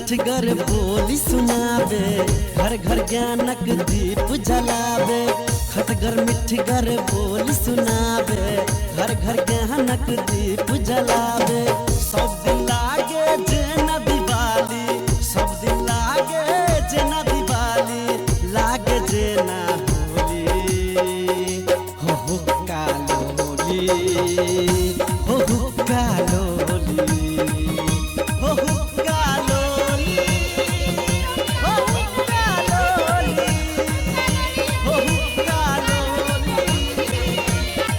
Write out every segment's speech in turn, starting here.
मिठगर बोली सुनावे, घर घर ज्ञानक दीप जलावे। खटगर मिठगर बोली सुनावे, घर घर ज्ञानक दीप जलावे। सब दिन लागे जेना दिवाली, सब दिन लागे जेना दिवाली, लागे जेना होली। हो कालोली, हो कालोली, हो कालोली, हो कालोली,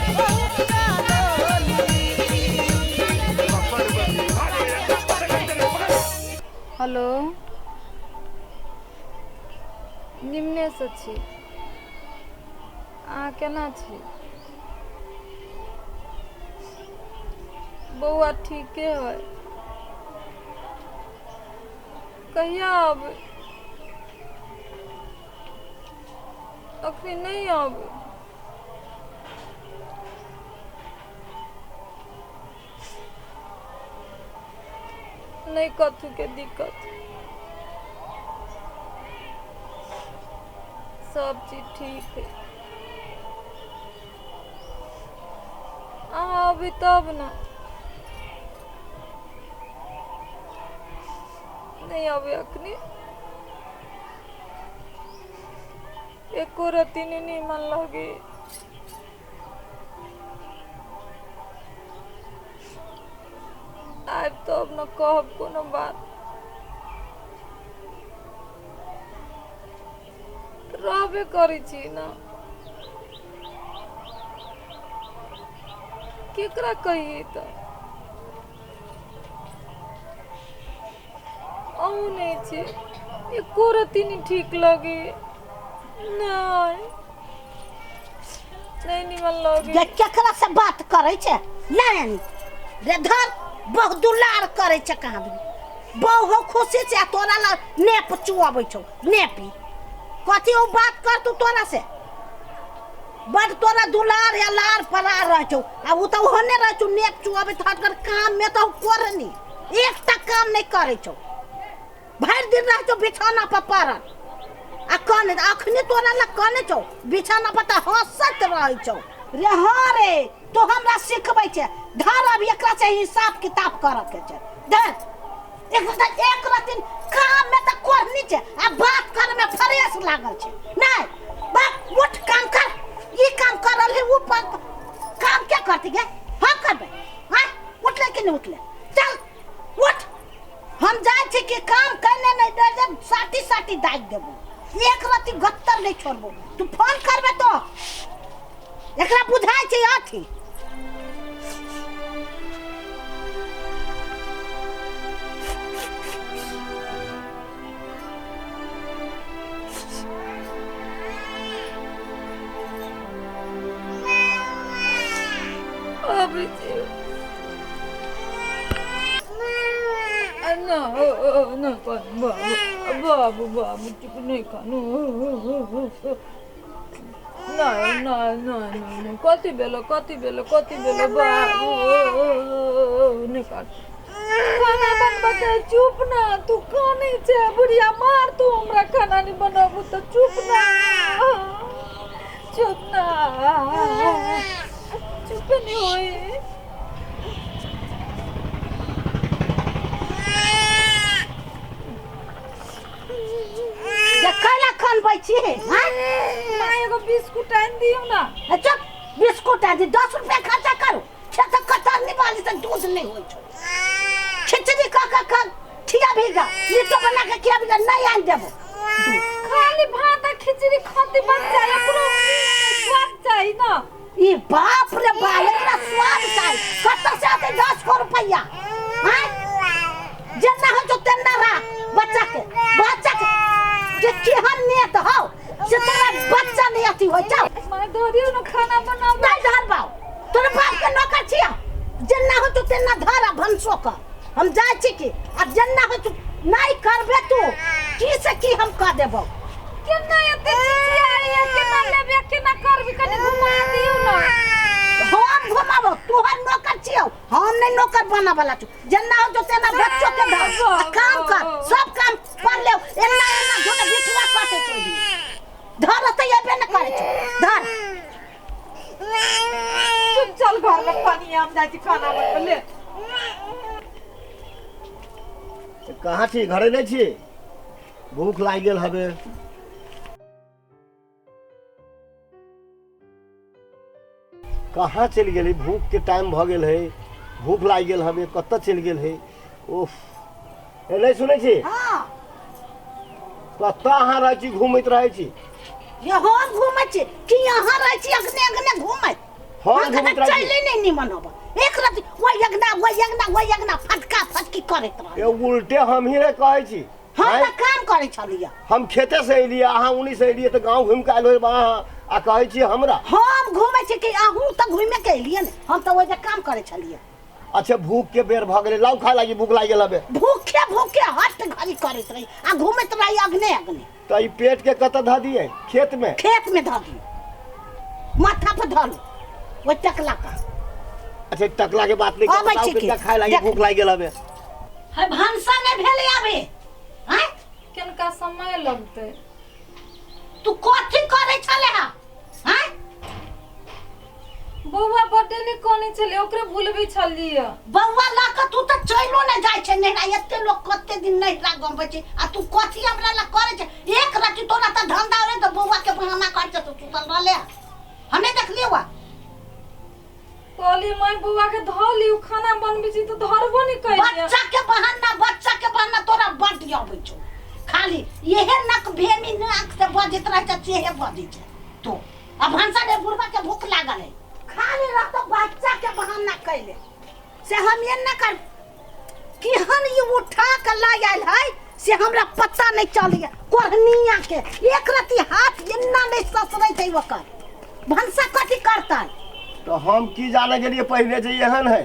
हो कालोली, हेलो निम्नेश छी अहाँ केना छी? बौआ ठीके है। कहिया आबे? अखनी नहीं आबे। नहीं कथू के दिक्कत, सब चीज ठीक है। अभी तब ना नहीं आवे अखनी। एको रती नहीं मन लगे। आब तो अब न कहब कोनो बात। रहबे करी छी ना, केकरा कहिए तो अहू नहीं छे। एको रती नहीं ठीक लगे। नहीं नहीं निमन लगे। ये केकरा से बात करे छे? नहीं रे धर बहुत दुलार करे छे। कहां भी बहु खुशी से तोरा ला नेप चुआबै छौ। नेपी कथी ओ बात कर तू तोरा से? बड़ तोरा दुलार या लार परार रह छौ। अब उ तो होने रह छौ नेप चुआबै थाट कर काम में तो करनी एकटा काम नहीं करे छौ। भर दिन रह छौ बिछाना पर पड़ल। आ कने अखनी तोरा ला कने छौ बिछाना पर त हंसत रह छौ। रे हां रे तो हमरा सिखबै छे। धर अब एकरा से हिसाब किताब कर के छे। धर एक रतिन काम में त करनी छे आ बात करे में फ्रेश लागल छे। नहीं बात उठ काम कर। ई काम करल है ऊ काम क्या करती गे? हम करबे। हां उठले कि नहीं उठले? चल उठ। हम जाय छी कि काम करने नहीं दे जब साटी साटी दाग देबो। एक रति गत्तर नहीं छोड़बो। तू फोन करबे तो एकरा बुझाय छै आथी। अभी ना ना बाबू बाबू चुप नहीं खानो। नहीं कथी बेलो बाबू नहीं काट। खाना बनबा के चुप ना तू काने छे बुढ़िया मार तू हमरा खाना नहीं बनाबू तो चुप ना चुप नहीं होई। कैला खान बैठी है? हां मां एगो बिस्कुट आन दियो ना। चुप बिस्कुट आ दी 10 रुपया खर्चा करो। खेत कतर नहीं वाली से दूध नहीं होई छो। खिचड़ी का ठिया भीगा ये तो बना के खिया भीगा नहीं आन देबो। खाली भात खिचड़ी खाती बच्चा एकरो स्वाद चाहिए ना। ई बाप रे बा एकरा स्वाद चाहिए। कत से आते 10 रुपया? हां जेना हो जो तेना रा बच्चा के जे केहन नेत हो से तोरा बच्चा नहीं अथी हो जा। मैं धरियो ना खाना बनाओ नहीं धर बाऊ तोरा बाप के नौकर छिया। जेना हो तो तेना धरा भंसो का हम जाय छी कि अब जेना हो तो नहीं करबे तू की से की हम कह देबो। केना एते चिचिया केना लेबे केना करबी कने घुमा दियो ना। हम घुमाबो तोहर नौकर छी दियो हम नहीं नौकर बना वाला छु जन्ना हो जो तेना बच्चों के धर काम कर सब काम कर ले एना एना धोने बिठवा काटे छु धर त ये बे न करे छु धर चल घर में पानी आम जाती खाना बन ले कहाँ छी घरे नहीं छी भूख लाग गेल हबे कहाँ चल गेल भूख के टाइम भ गेल है भूख लाग गेल हबे कत चल गेल है ओफ ए नहीं सुनै छी हां कत अहाँ रह छी घूमैत रहे छी ये हम घूमै छी कि यहाँ रह छी अगने अगने घूमै हम घूमैत रहे छी चले नहीं निमन होबा एक रात वो यगना फटका फटकी करत रह ये उल्टे हम ही रे कहै छी हम हैं? त काम करे छलिया हम खेते से एलिए अहाँ उन्हीं से एलिए तो गांव घूम के आइल होय आ कहै छी हमरा हम घूमे छी कि अहूँ त घूमे के एलिए ने हम त ओजे काम करे छलिए अच्छा भूख के बेर भ गेलै लाउ खाए लागी भूख लाग गेल हबे भूखे हट घड़ी करत रही आ घूमत रही अगने अगने तो ई पेट के कत ध दिए खेत में धर दियो माथा पे धर वो टकला का अच्छा टकला के बात नहीं अबै बताओ छी कि की? क्या खाए लागी देख। भूख लाग गेल हबे है भांसा ने भेले आबे हैं किनका समय लगते तू कथि करे छले हा हैं बौआ बर्थडे नहीं कोनी चले ओकरे भूलबी छलिए बौआ ला के तू त चलो न जाय छै नैरा एते लोग कते दिन नैरा गम छै आ तू कथि हमरा ला करे छै एक राति तोरा त धंधा रे त बौआ के बहाना कर छै तू चल रहले हमें देख लियो कहली मैं बौआ के धली उ खाना बनबी छी तो धरबो नहीं कइले बच्चा के बहाना तोरा बड आबै छौ खाली यहे नक भेमी नाक से बजत रह छै चेहे बजै छै तो अब हंसा ने बुढ़वा के भूख लागल है खाली रह तो बच्चा के बहाना कैले से हम ये न कर कि हन ये उठा के ला आइल है से हमरा पता नहीं चलिए कोहनिया के एक रति हाथ इन्ना नहीं ससरै छै ओकर भंसा कथि करतै तो हम की जाने के लिए पहले से एहन है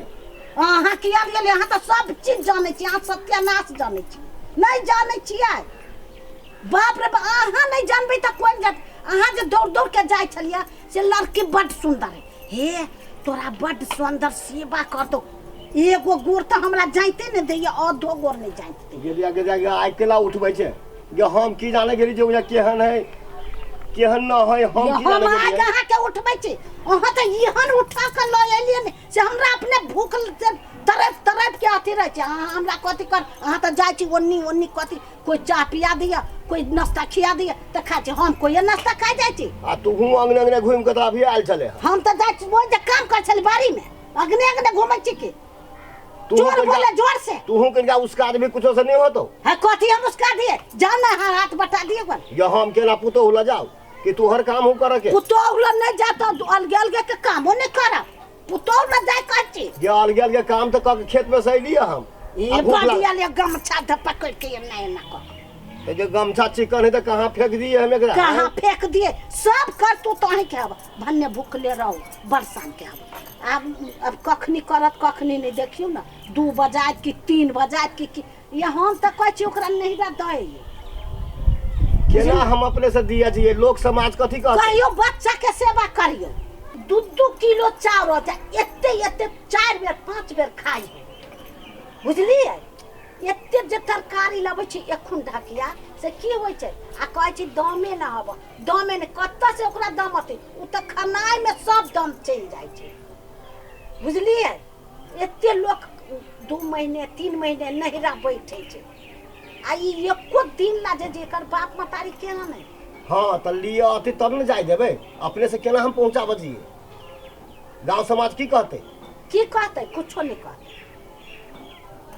अहाँ किया गेल अहाँ तो सब चीज जाने छी अहाँ सत्यानाश जाने छी नहीं जाने छियै बाप रे बाप अहाँ नहीं जानबै त कोन जात अहाँ जे दौड़ दौड़ के जाय छलिया से लड़की बड सुंदर है हे तोरा बड सुंदर सेवा करतो एगो गोर त हमरा जाइते ने दैया आधो गोर नहीं जाइते गेलिया के जाके आइ केला उठबै छै जे हम की जाने के लिए जे ओजा केहन है केहन न है हम की हम जाने के आज लिए अहाँ के उठबै छी अहाँ त इहन उठा के ल एलिए ने से हमरा अपने भूख से तरफ के अथी रह छै अहाँ हमरा कथि कर अहाँ त जाय छी ओन्नी कथि कोई चाह पिया दिया कोई नाश्ता खिया दिया त खा छी हम कोई नाश्ता खा जाय छी आ तू हूं अंगने अंगने घूम के तो अभी आयल चले हम त जाय छी वो जे काम कर छली बाड़ी में अगने अगने घुमै छी की तू जोर बोले जोर से तू हूं कनिका उसका आदमी कुछो से नहीं होतो है कथि हम उसका दिए जाना हाथ बता दिए कोन ये हम केना पुतो हुला जाओ कि तू हर काम हूं करे के पुतौल नहीं जाता अलगे अलगे के कामो नहीं करा पुतौल में जाय कर छी ये अलग के काम तो क खेत में से लिया हम ये बाड़िया ले गमछा ध पकड़ के नहीं ना कर तो जो गमछा चिकन है तो कहां फेंक दिए हम एकरा कहाँ फेंक दिए सब कर तू तो ही के भन्ने भूख ले रहो बरसान के अब कखनी करत कखनी नहीं देखियो ना 2 बजात की 3 बजात की ये हम त कहै छी ओकरा नहीं दा दई केना हम अपने से दिया जी लोग समाज कथि कहत कहियो बच्चा के सेवा करियो 2 किलो चाउर होता एते 4 बेर 5 बेर खाई बुझलिए एते जे तरकारी लबै छी एखन ढकिया से की होय छै आ कहै छी दामे ना हबो दामे ने कत्त से ओकरा दाम होते उ त खनाय में सब दाम चल जाय छै बुझलिए एते लोग 2 महीने 3 महीने नहिरा बैठे छै आ ई एको दिन ला जे जेकर बाप मतारी केना नहीं हां त लिया अथी तब न जाय देबे अपने से केना हम पहुंचाब जी गांव समाज की कहते कुछो नहीं कहते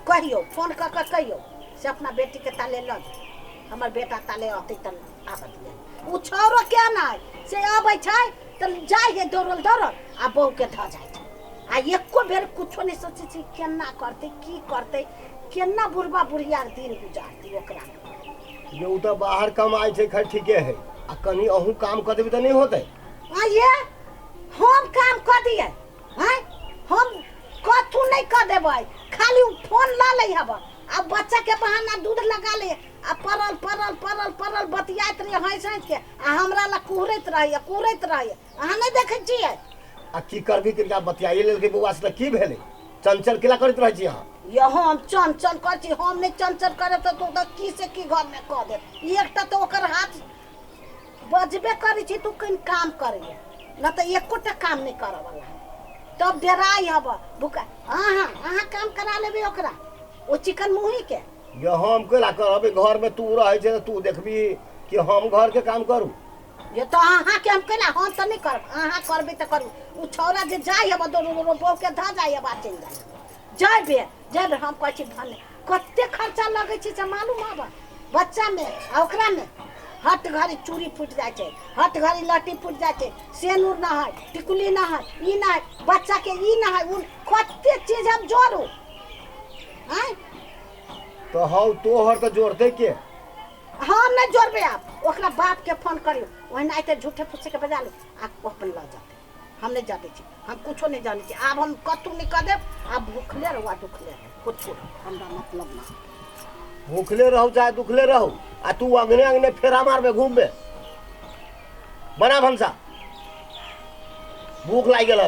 कहियो फोन कर कहियो से अपना बेटी के ताले ल हमर बेटा ताले आते त आबत उ छोरो क्या ना से आबै छै त जाय है दौड़ल आ बहू के ध जाय छै आ एको बेर कुछो नहीं सोचे छी केना करते की करते केना बुढ़बा बुढ़िया दिन गुजारती ओकरा ये उ त बाहर कमाई छै खैर ठीके है आ कनी अहू काम कर देबे त नहीं होते आ ये हम काम कर दिए हैं हम कथू नहीं कर देबै खाली फोन ला ले हब अब बच्चा के बहाना दूध लगा ले आ परल बतियात रहे हंस के आ हमरा ला कुहरैत रहे अहाँ नहीं देखे छियै आ की करबी तिनका बतियाइए लेल के बउआ से की भेले चंचल किला करत रह छी अहाँ ये हम चंचल कर छी, हम नहीं चंचल करे तो की से की घर में कह दे। एकटा तो ओकर हाथ बजबे करी छी, तू कहीं काम करिए न तो एकोटा काम नहीं करे वाला है। तब डराई हब भूखा अहाँ काम करा लेबे ओकरा, ओ चिकन मुही के। ये हम केला करब घर में तू रहे छे तू देखबी कि हम घर के काम करू। ये तो अहाँ के हम केला, हम तो नहीं करब, अहाँ करबे तो करू। उ छौरा जे जाय हब दो बो के धा जाय हब चल जाय जब हम कहै छी धन कते खर्चा लगे छै से मालूम हब बच्चा में आ ओकरा में। हट घड़ी चूड़ी फूट जाए छै, हट घड़ी लहठी फूट जाए छै, सेनूर ना है, टिकुली ना है, ई ना है, बच्चा के ई ना है, उन कते चीज हम जोड़ू हैं। तो हौ तोहर तो जोड़ते के हम नहीं जोड़बे। आप ओकरा बाप के फोन करियो, वही ना आते झूठे फुसे के बजा ले आ अपन ल जाते। हम नहीं जाने छी, हम कुछो नहीं जाने छी। अब हम कतू नहीं कर देब, आप भूखले रहो दुखले रहो, कुछ हमरा मतलब ना। भूखले रहू चाहे दुखले रहू आ तू अंगने अंगने फेरा मारबे घूमबे। बना भंसा भूख लाग गेल।